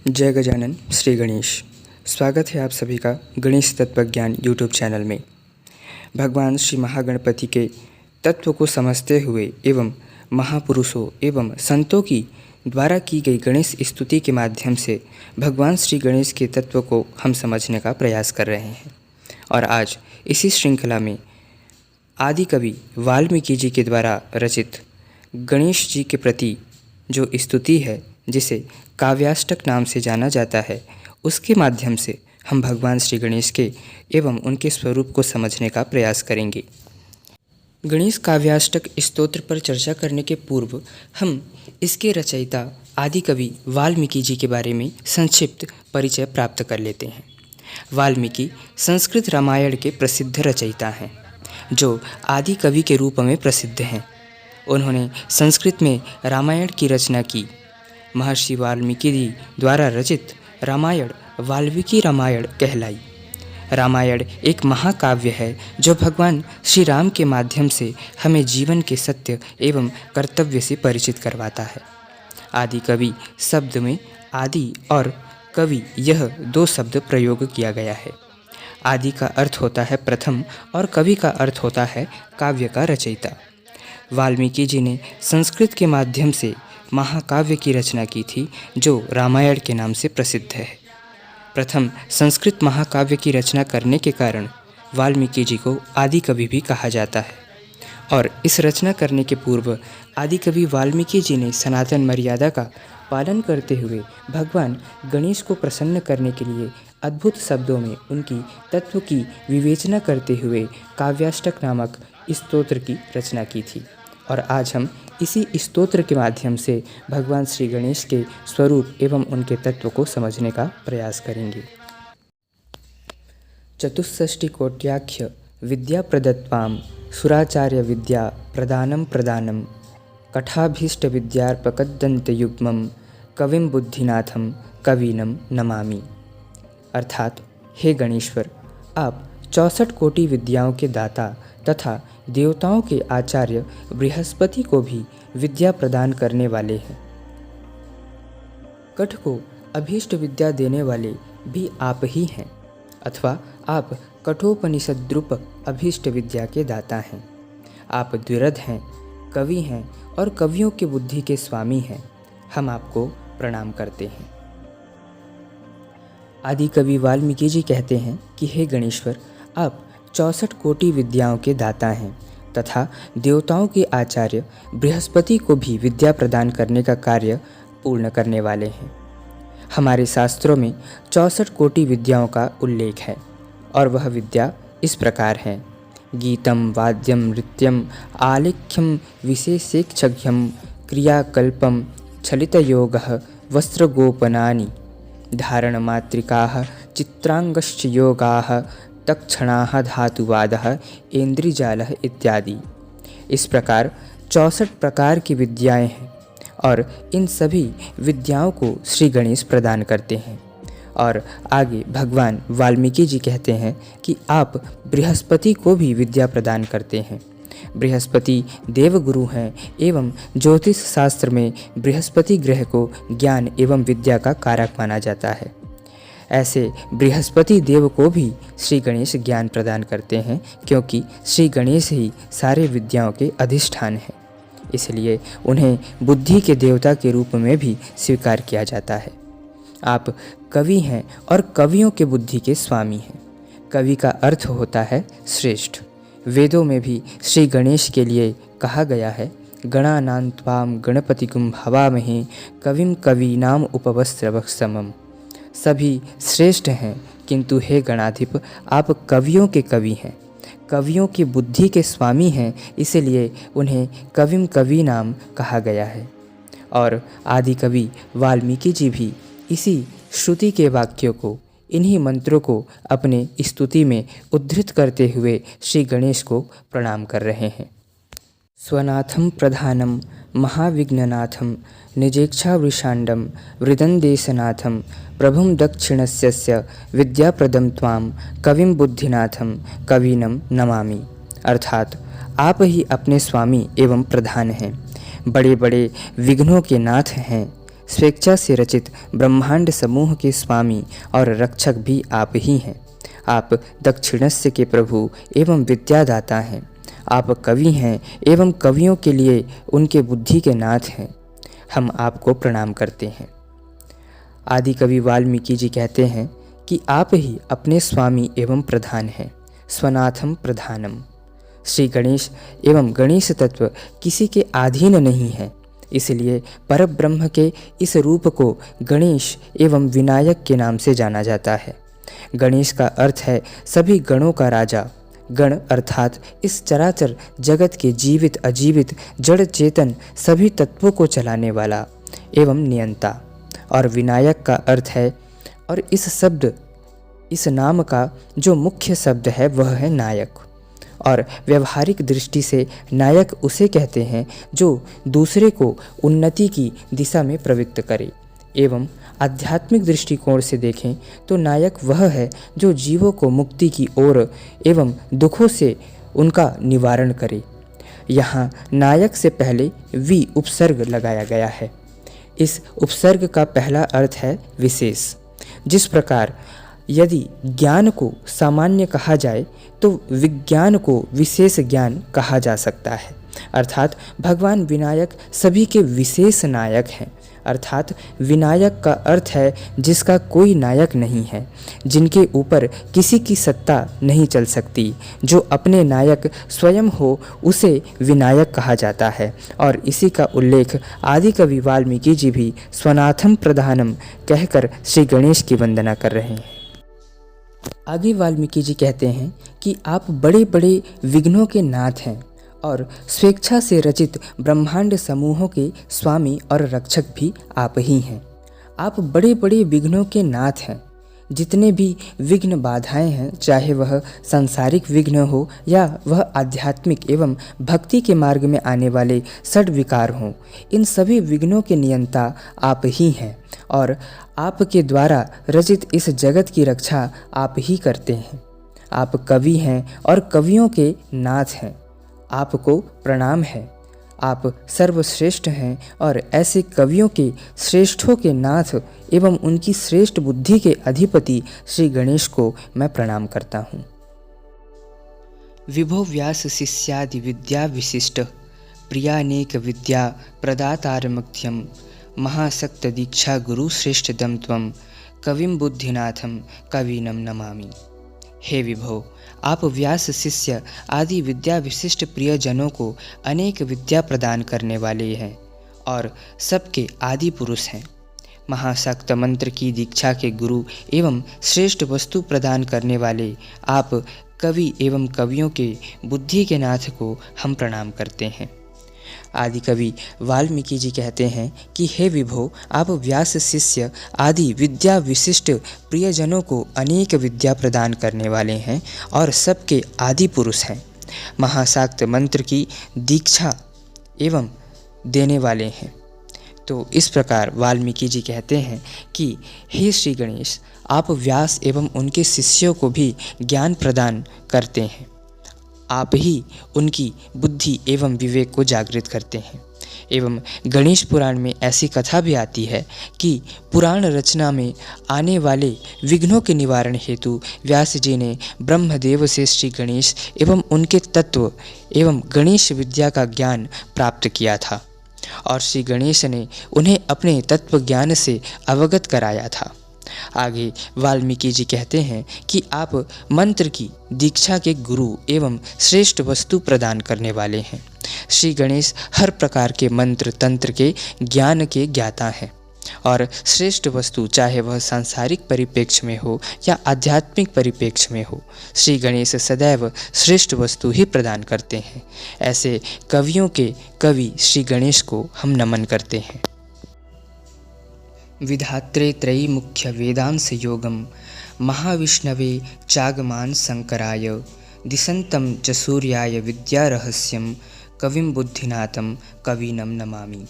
जय गजानन श्री गणेश। स्वागत है आप सभी का गणेश तत्वज्ञान यूट्यूब चैनल में। भगवान श्री महागणपति के तत्व को समझते हुए एवं महापुरुषों एवं संतों की द्वारा की गई गणेश स्तुति के माध्यम से भगवान श्री गणेश के तत्व को हम समझने का प्रयास कर रहे हैं। और आज इसी श्रृंखला में आदि कवि वाल्मीकि जी के द्वारा रचित गणेश जी के प्रति जो स्तुति है, जिसे काव्याष्टक नाम से जाना जाता है, उसके माध्यम से हम भगवान श्री गणेश के एवं उनके स्वरूप को समझने का प्रयास करेंगे। गणेश काव्याष्टक स्तोत्र पर चर्चा करने के पूर्व हम इसके रचयिता आदि कवि वाल्मीकि जी के बारे में संक्षिप्त परिचय प्राप्त कर लेते हैं। वाल्मीकि संस्कृत रामायण के प्रसिद्ध रचयिता हैं, जो आदि कवि के रूप में प्रसिद्ध हैं। उन्होंने संस्कृत में रामायण की रचना की। महर्षि वाल्मीकि जी द्वारा रचित रामायण वाल्मीकि रामायण कहलाई। रामायण एक महाकाव्य है जो भगवान श्री राम के माध्यम से हमें जीवन के सत्य एवं कर्तव्य से परिचित करवाता है। आदि कवि शब्द में आदि और कवि यह दो शब्द प्रयोग किया गया है। आदि का अर्थ होता है प्रथम और कवि का अर्थ होता है काव्य का रचयिता। वाल्मीकि जी ने संस्कृत के माध्यम से महाकाव्य की रचना की थी, जो रामायण के नाम से प्रसिद्ध है। प्रथम संस्कृत महाकाव्य की रचना करने के कारण वाल्मीकि जी को आदि कवि भी कहा जाता है। और इस रचना करने के पूर्व आदि कवि वाल्मीकि जी ने सनातन मर्यादा का पालन करते हुए भगवान गणेश को प्रसन्न करने के लिए अद्भुत शब्दों में उनकी तत्व की विवेचना करते हुए काव्याष्टक नामक स्तोत्र की रचना की थी। और आज हम इसी स्तोत्र के माध्यम से भगवान श्री गणेश के स्वरूप एवं उनके तत्व को समझने का प्रयास करेंगे। चतुष्षष्टिकोट्याख्य विद्या प्रदत्वां सुराचार्य विद्या प्रदानम कठाभीष्ट विद्यार्पकदन्तयुग्मं कविं बुद्धिनाथं कवीनं नमामि। अर्थात हे गणेश्वर, आप 64 कोटि विद्याओं के दाता तथा देवताओं के आचार्य बृहस्पति को भी विद्या प्रदान करने वाले हैं। कठ को अभीष्ट विद्या देने वाले भी आप ही हैं, अथवा आप कठोपनिषद्रूप अभीष्ट विद्या के दाता हैं। आप द्विरध हैं, कवि हैं और कवियों की बुद्धि के स्वामी हैं। हम आपको प्रणाम करते हैं। आदि कवि वाल्मीकि जी कहते हैं कि हे गणेश्वर, आप 64 कोटि विद्याओं के दाता हैं तथा देवताओं के आचार्य बृहस्पति को भी विद्या प्रदान करने का कार्य पूर्ण करने वाले हैं। हमारे शास्त्रों में 64 कोटि विद्याओं का उल्लेख है और वह विद्या इस प्रकार है: गीतम, वाद्यम, नृत्यम, आलेख्यम, विशेषेक्षघ्यम, क्रियाकल्पम, छलितयोगः, वस्त्रगोपनानि, धारणमात्रिकाः, चित्रांगश्च योगाः, तक्षणाः, धातुवादः, ऐन्द्रिजालः इत्यादि। इस प्रकार 64 प्रकार की विद्याएं हैं और इन सभी विद्याओं को श्री गणेश प्रदान करते हैं। और आगे भगवान वाल्मीकि जी कहते हैं कि आप बृहस्पति को भी विद्या प्रदान करते हैं। बृहस्पति देवगुरु हैं एवं ज्योतिष शास्त्र में बृहस्पति ग्रह को ज्ञान एवं विद्या का कारक माना जाता है। ऐसे बृहस्पति देव को भी श्री गणेश ज्ञान प्रदान करते हैं, क्योंकि श्री गणेश ही सारे विद्याओं के अधिष्ठान हैं। इसलिए उन्हें बुद्धि के देवता के रूप में भी स्वीकार किया जाता है। आप कवि हैं और कवियों के बुद्धि के स्वामी हैं। कवि का अर्थ होता है श्रेष्ठ। वेदों में भी श्री गणेश के लिए कहा गया है: गणानां त्वां गणपतिगुं हवामहे कविं कवीनाम उपवस्त्रवक्त्रमम्। सभी श्रेष्ठ हैं, किंतु हे गणाधिप, आप कवियों के कवि हैं, कवियों की बुद्धि के स्वामी हैं, इसलिए उन्हें कविम कवि नाम कहा गया है। और आदि कवि वाल्मीकि जी भी इसी श्रुति के वाक्यों को, इन्हीं मंत्रों को अपने स्तुति में उद्धृत करते हुए श्री गणेश को प्रणाम कर रहे हैं। स्वनाथं प्रधानं महाविघ्ननाथं निजेक्षावृषाण्डं वृदन्देशनाथं प्रभुं दक्षिणस्य विद्याप्रदं त्वां कविं बुद्धिनाथं कवीनं नमामि। अर्थात आप ही अपने स्वामी एवं प्रधान हैं, बड़े बड़े विघ्नों के नाथ हैं, स्वेच्छा से रचित ब्रह्मांड समूह के स्वामी और रक्षक भी आप ही हैं। आप दक्षिणस्य के प्रभु एवं विद्यादाता हैं। आप कवि हैं एवं कवियों के लिए उनके बुद्धि के नाथ हैं। हम आपको प्रणाम करते हैं। आदि कवि वाल्मीकि जी कहते हैं कि आप ही अपने स्वामी एवं प्रधान हैं, स्वनाथम प्रधानम। श्री गणेश एवं गणेश तत्व किसी के अधीन नहीं है, इसलिए परब्रह्म के इस रूप को गणेश एवं विनायक के नाम से जाना जाता है। गणेश का अर्थ है सभी गणों का राजा। गण अर्थात इस चराचर जगत के जीवित अजीवित जड़ चेतन सभी तत्वों को चलाने वाला एवं नियंता। और विनायक का अर्थ है, और इस नाम का जो मुख्य शब्द है वह है नायक। और व्यवहारिक दृष्टि से नायक उसे कहते हैं जो दूसरे को उन्नति की दिशा में प्रवृत्त करे। एवं आध्यात्मिक दृष्टिकोण से देखें तो नायक वह है जो जीवों को मुक्ति की ओर एवं दुखों से उनका निवारण करे। यहाँ नायक से पहले वि उपसर्ग लगाया गया है। इस उपसर्ग का पहला अर्थ है विशेष। जिस प्रकार यदि ज्ञान को सामान्य कहा जाए तो विज्ञान को विशेष ज्ञान कहा जा सकता है। अर्थात भगवान विनायक सभी के विशेष नायक हैं। अर्थात विनायक का अर्थ है जिसका कोई नायक नहीं है, जिनके ऊपर किसी की सत्ता नहीं चल सकती। जो अपने नायक स्वयं हो उसे विनायक कहा जाता है। और इसी का उल्लेख आदि कवि वाल्मीकि जी भी स्वनाथम प्रधानम कहकर श्री गणेश की वंदना कर रहे हैं। आगे वाल्मीकि जी कहते हैं कि आप बड़े बड़े विघ्नों के नाथ हैं और स्वेच्छा से रचित ब्रह्मांड समूहों के स्वामी और रक्षक भी आप ही हैं। आप बड़े बड़े विघ्नों के नाथ हैं। जितने भी विघ्न बाधाएं हैं, चाहे वह सांसारिक विघ्न हो या वह आध्यात्मिक एवं भक्ति के मार्ग में आने वाले षड विकार हों, इन सभी विघ्नों के नियंता आप ही हैं। और आपके द्वारा रचित इस जगत की रक्षा आप ही करते हैं। आप कवि हैं और कवियों के नाथ हैं। आपको प्रणाम है। आप सर्वश्रेष्ठ हैं और ऐसे कवियों के श्रेष्ठों के नाथ एवं उनकी श्रेष्ठ बुद्धि के अधिपति श्री गणेश को मैं प्रणाम करता हूँ। विभो व्यास शिष्यादि विद्या विशिष्ट प्रियानेक विद्या प्रदातारमध्यम महाशक्त दीक्षा गुरु श्रेष्ठदम त्वं कविम बुद्धिनाथम कविनम नमामि। हे विभो, आप व्यास शिष्य आदि विद्या विशिष्ट प्रियजनों को अनेक विद्या प्रदान करने वाले हैं और सबके आदि पुरुष हैं। महाशक्त मंत्र की दीक्षा के गुरु एवं श्रेष्ठ वस्तु प्रदान करने वाले आप कवि एवं कवियों के बुद्धि के नाथ को हम प्रणाम करते हैं। आदि कवि वाल्मीकि जी कहते हैं कि हे विभो, आप व्यास शिष्य आदि विद्या विशिष्ट प्रियजनों को अनेक विद्या प्रदान करने वाले हैं और सबके आदि पुरुष हैं। महाशाक्त मंत्र की दीक्षा एवं देने वाले हैं। तो इस प्रकार वाल्मीकि जी कहते हैं कि हे श्री गणेश, आप व्यास एवं उनके शिष्यों को भी ज्ञान प्रदान करते हैं। आप ही उनकी बुद्धि एवं विवेक को जागृत करते हैं। एवं गणेश पुराण में ऐसी कथा भी आती है कि पुराण रचना में आने वाले विघ्नों के निवारण हेतु व्यास जी ने ब्रह्मदेव से श्री गणेश एवं उनके तत्व एवं गणेश विद्या का ज्ञान प्राप्त किया था और श्री गणेश ने उन्हें अपने तत्व ज्ञान से अवगत कराया था। आगे वाल्मीकि जी कहते हैं कि आप मंत्र की दीक्षा के गुरु एवं श्रेष्ठ वस्तु प्रदान करने वाले हैं। श्री गणेश हर प्रकार के मंत्र तंत्र के ज्ञान के ज्ञाता हैं और श्रेष्ठ वस्तु, चाहे वह सांसारिक परिप्रेक्ष्य में हो या आध्यात्मिक परिप्रेक्ष्य में हो, श्री गणेश सदैव श्रेष्ठ वस्तु ही प्रदान करते हैं। ऐसे कवियों के कवि श्री गणेश को हम नमन करते हैं। विधात्रे त्रयी मुख्य वेदांश योगम महाविष्णवे चागमान शंकराय दिशंतम च सूर्याय विद्या रहस्यम कविम बुद्धिनाथम कविनम नमामि।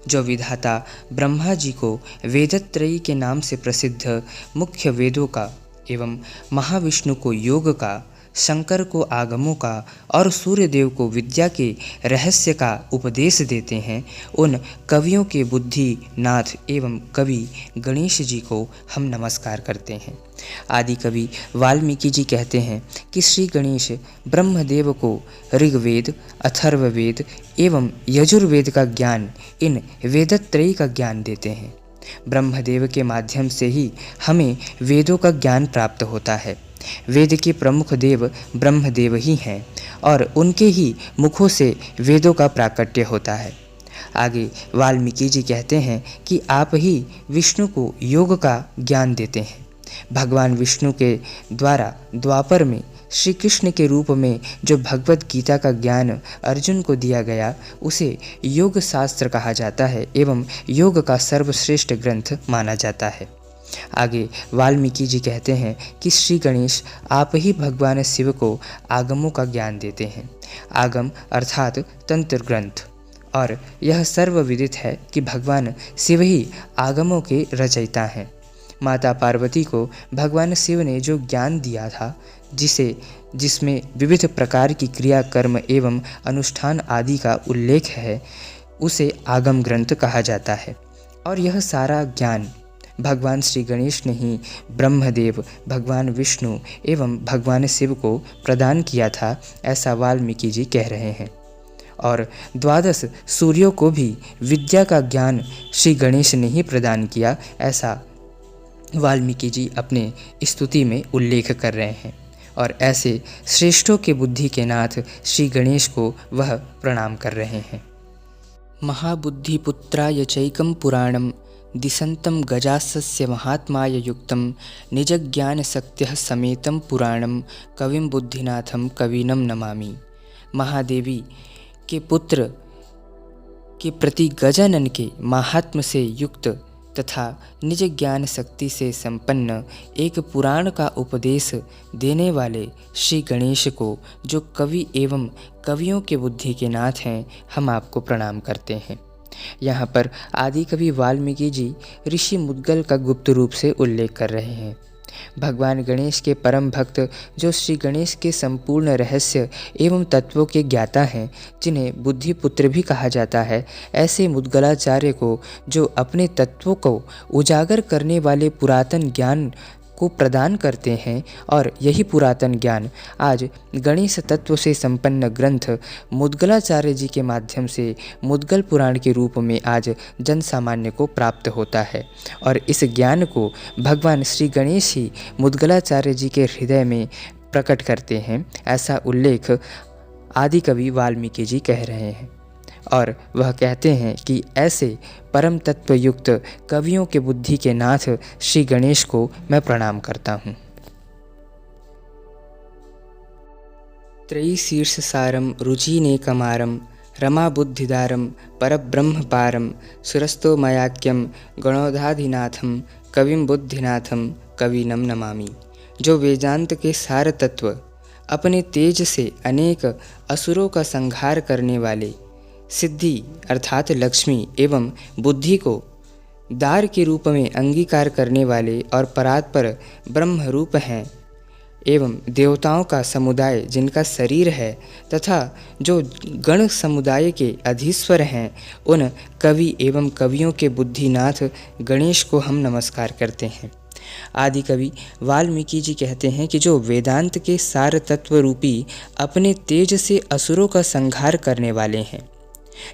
जो विधाता ब्रह्मा जी को वेदत्रयी के नाम से प्रसिद्ध मुख्य वेदों का एवं महाविष्णु को योग का शंकर को आगमों का और सूर्यदेव को विद्या के रहस्य का उपदेश देते हैं, उन कवियों के बुद्धि नाथ एवं कवि गणेश जी को हम नमस्कार करते हैं। आदि कवि वाल्मीकि जी कहते हैं कि श्री गणेश ब्रह्मदेव को ऋग्वेद, अथर्ववेद एवं यजुर्वेद का ज्ञान, इन वेदत्रयी का ज्ञान देते हैं। ब्रह्मदेव के माध्यम से ही हमें वेदों का ज्ञान प्राप्त होता है। वेद के प्रमुख देव ब्रह्मदेव ही हैं और उनके ही मुखों से वेदों का प्राकट्य होता है। आगे वाल्मीकि जी कहते हैं कि आप ही विष्णु को योग का ज्ञान देते हैं। भगवान विष्णु के द्वारा द्वापर में श्री कृष्ण के रूप में जो भगवत गीता का ज्ञान अर्जुन को दिया गया, उसे योग शास्त्र कहा जाता है एवं योग का सर्वश्रेष्ठ ग्रंथ माना जाता है। आगे वाल्मीकि जी कहते हैं कि श्री गणेश आप ही भगवान शिव को आगमों का ज्ञान देते हैं। आगम अर्थात तंत्र ग्रंथ, और यह सर्वविदित है कि भगवान शिव ही आगमों के रचयिता हैं। माता पार्वती को भगवान शिव ने जो ज्ञान दिया था, जिसमें विविध प्रकार की क्रिया कर्म एवं अनुष्ठान आदि का उल्लेख है, उसे आगम ग्रंथ कहा जाता है। और यह सारा ज्ञान भगवान श्री गणेश ने ही ब्रह्मदेव, भगवान विष्णु एवं भगवान शिव को प्रदान किया था, ऐसा वाल्मीकि जी कह रहे हैं। और 12 सूर्यों को भी विद्या का ज्ञान श्री गणेश ने ही प्रदान किया, ऐसा वाल्मीकि जी अपने स्तुति में उल्लेख कर रहे हैं। और ऐसे श्रेष्ठों के बुद्धि के नाथ श्री गणेश को वह प्रणाम कर रहे हैं। महाबुद्धिपुत्राय चैकं पुराणं दिशन्तं गजासस्य महात्माय युक्तं निजज्ञानशक्त्यः समेतं पुराणं कविं बुद्धिनाथं कवीनं नमामि। महादेवी के पुत्र के प्रति गजानन के महात्म से युक्त तथा निज ज्ञान शक्ति से संपन्न एक पुराण का उपदेश देने वाले श्री गणेश को, जो कवि एवं कवियों के बुद्धि के नाथ हैं, हम आपको प्रणाम करते हैं। यहाँ पर आदि कवि वाल्मीकि जी ऋषि मुद्गल का गुप्त रूप से उल्लेख कर रहे हैं। भगवान गणेश के परम भक्त, जो श्री गणेश के संपूर्ण रहस्य एवं तत्वों के ज्ञाता हैं, जिन्हें बुद्धिपुत्र भी कहा जाता है, ऐसे मुद्गलाचार्य को, जो अपने तत्वों को उजागर करने वाले पुरातन ज्ञान को प्रदान करते हैं, और यही पुरातन ज्ञान आज गणेश तत्व से संपन्न ग्रंथ मुद्गलाचार्य जी के माध्यम से मुद्गल पुराण के रूप में आज जन सामान्य को प्राप्त होता है। और इस ज्ञान को भगवान श्री गणेश ही मुद्गलाचार्य जी के हृदय में प्रकट करते हैं, ऐसा उल्लेख आदि कवि वाल्मीकि जी कह रहे हैं। और वह कहते हैं कि ऐसे परम तत्व युक्त कवियों के बुद्धि के नाथ श्री गणेश को मैं प्रणाम करता हूँ। त्रयी शीर्ष सारम रुचिनेकमारम रमा बुद्धिदारम परब्रह्म पारम सुरस्तो मयाक्यम गणोधाधिनाथम कविम बुद्धिनाथम कवीनम नमामि। जो वेदांत के सार तत्व, अपने तेज से अनेक असुरों का संहार करने वाले, सिद्धि अर्थात लक्ष्मी एवं बुद्धि को दार के रूप में अंगीकार करने वाले और परात्पर ब्रह्म रूप हैं, एवं देवताओं का समुदाय जिनका शरीर है, तथा जो गण समुदाय के अधीश्वर हैं, उन कवि एवं कवियों के बुद्धिनाथ गणेश को हम नमस्कार करते हैं। आदि कवि वाल्मीकि जी कहते हैं कि जो वेदांत के सार तत्व रूपी अपने तेज से असुरों का संहार करने वाले हैं,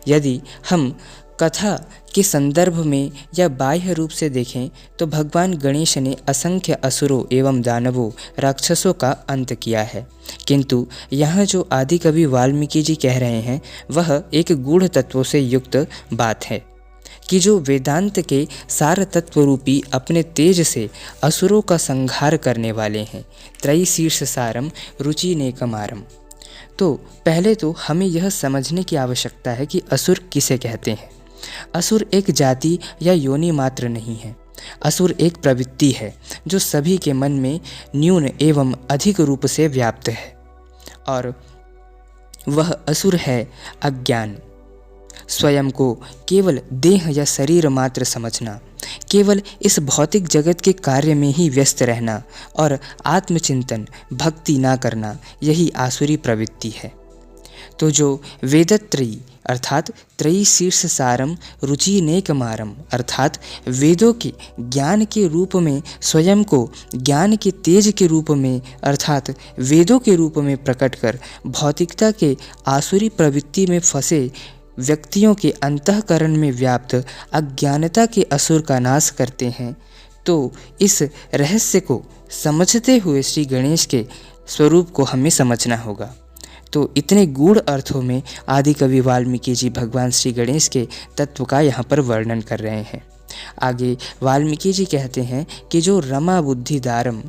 यदि हम कथा के संदर्भ में या बाह्य रूप से देखें तो भगवान गणेश ने असंख्य असुरों एवं दानवों, राक्षसों का अंत किया है। किंतु यहाँ जो आदि कवि वाल्मीकि जी कह रहे हैं, वह एक गूढ़ तत्वों से युक्त बात है कि जो वेदांत के सार तत्व रूपी अपने तेज से असुरों का संहार करने वाले हैं। त्रयी शीर्ष सारम रुचि नेकमारम। तो पहले तो हमें यह समझने की आवश्यकता है कि असुर किसे कहते हैं। असुर एक जाति या योनि मात्र नहीं है। असुर एक प्रवृत्ति है जो सभी के मन में न्यून एवं अधिक रूप से व्याप्त है, और वह असुर है अज्ञान। स्वयं को केवल देह या शरीर मात्र समझना, केवल इस भौतिक जगत के कार्य में ही व्यस्त रहना और आत्मचिंतन भक्ति ना करना, यही आसुरी प्रवृत्ति है। तो जो वेदत्रयी अर्थात त्रयी शीर्ष सारम रुचि नेकमारम अर्थात वेदों के ज्ञान के रूप में स्वयं को ज्ञान के तेज के रूप में अर्थात वेदों के रूप में प्रकट कर भौतिकता के आसुरी प्रवृत्ति में फंसे व्यक्तियों के अंतःकरण में व्याप्त अज्ञानता के असुर का नाश करते हैं, तो इस रहस्य को समझते हुए श्री गणेश के स्वरूप को हमें समझना होगा। तो इतने गूढ़ अर्थों में आदि कवि वाल्मीकि जी भगवान श्री गणेश के तत्व का यहाँ पर वर्णन कर रहे हैं। आगे वाल्मीकि जी कहते हैं कि जो रमा बुद्धिदारम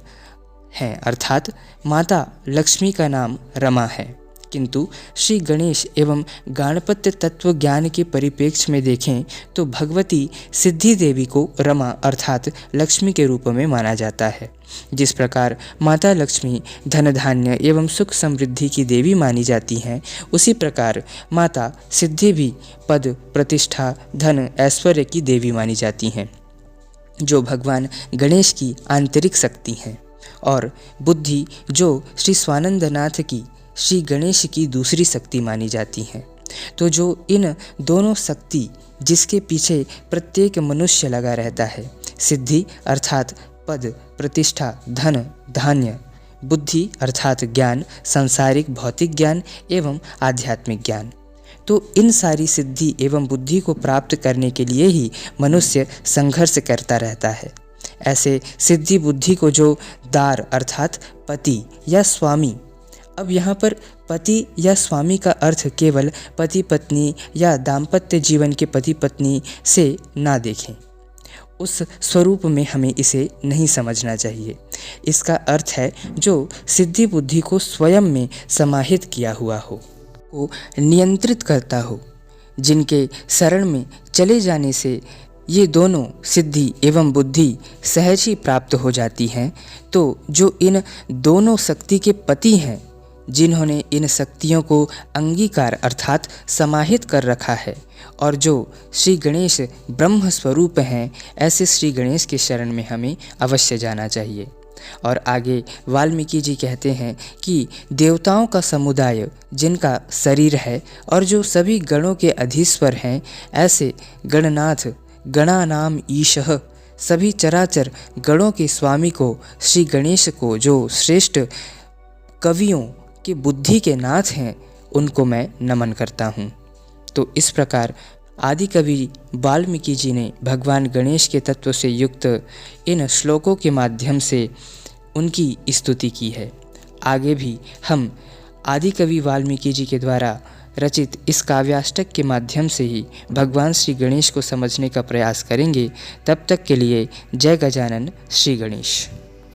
है अर्थात माता लक्ष्मी का नाम रमा है, किंतु श्री गणेश एवं गणपत्य तत्व ज्ञान के परिप्रेक्ष्य में देखें तो भगवती सिद्धि देवी को रमा अर्थात लक्ष्मी के रूप में माना जाता है। जिस प्रकार माता लक्ष्मी धन धान्य एवं सुख समृद्धि की देवी मानी जाती हैं, उसी प्रकार माता सिद्धि भी पद प्रतिष्ठा धन ऐश्वर्य की देवी मानी जाती हैं, जो भगवान गणेश की आंतरिक शक्ति हैं, और बुद्धि जो श्री स्वानंदनाथ की श्री गणेश की दूसरी शक्ति मानी जाती हैं। तो जो इन दोनों शक्ति जिसके पीछे प्रत्येक मनुष्य लगा रहता है, सिद्धि अर्थात पद प्रतिष्ठा धन धान्य, बुद्धि अर्थात ज्ञान सांसारिक भौतिक ज्ञान एवं आध्यात्मिक ज्ञान, तो इन सारी सिद्धि एवं बुद्धि को प्राप्त करने के लिए ही मनुष्य संघर्ष करता रहता है। ऐसे सिद्धि बुद्धि को जो दार अर्थात पति या स्वामी, अब यहाँ पर पति या स्वामी का अर्थ केवल पति पत्नी या दाम्पत्य जीवन के पति पत्नी से ना देखें, उस स्वरूप में हमें इसे नहीं समझना चाहिए। इसका अर्थ है जो सिद्धि बुद्धि को स्वयं में समाहित किया हुआ हो, को नियंत्रित करता हो, जिनके शरण में चले जाने से ये दोनों सिद्धि एवं बुद्धि सहज ही प्राप्त हो जाती हैं। तो जो इन दोनों शक्ति के पति हैं, जिन्होंने इन शक्तियों को अंगीकार अर्थात समाहित कर रखा है, और जो श्री गणेश ब्रह्म स्वरूप हैं, ऐसे श्री गणेश के शरण में हमें अवश्य जाना चाहिए। और आगे वाल्मीकि जी कहते हैं कि देवताओं का समुदाय जिनका शरीर है और जो सभी गणों के अधीश्वर हैं, ऐसे गणनाथ गणानाम ईशः सभी चराचर गणों के स्वामी को श्री गणेश को जो श्रेष्ठ कवियों के बुद्धि के नाथ हैं, उनको मैं नमन करता हूँ। तो इस प्रकार आदि कवि वाल्मीकि जी ने भगवान गणेश के तत्व से युक्त इन श्लोकों के माध्यम से उनकी स्तुति की है। आगे भी हम आदि कवि वाल्मीकि जी के द्वारा रचित इस काव्याष्टक के माध्यम से ही भगवान श्री गणेश को समझने का प्रयास करेंगे। तब तक के लिए जय गजानन श्री गणेश।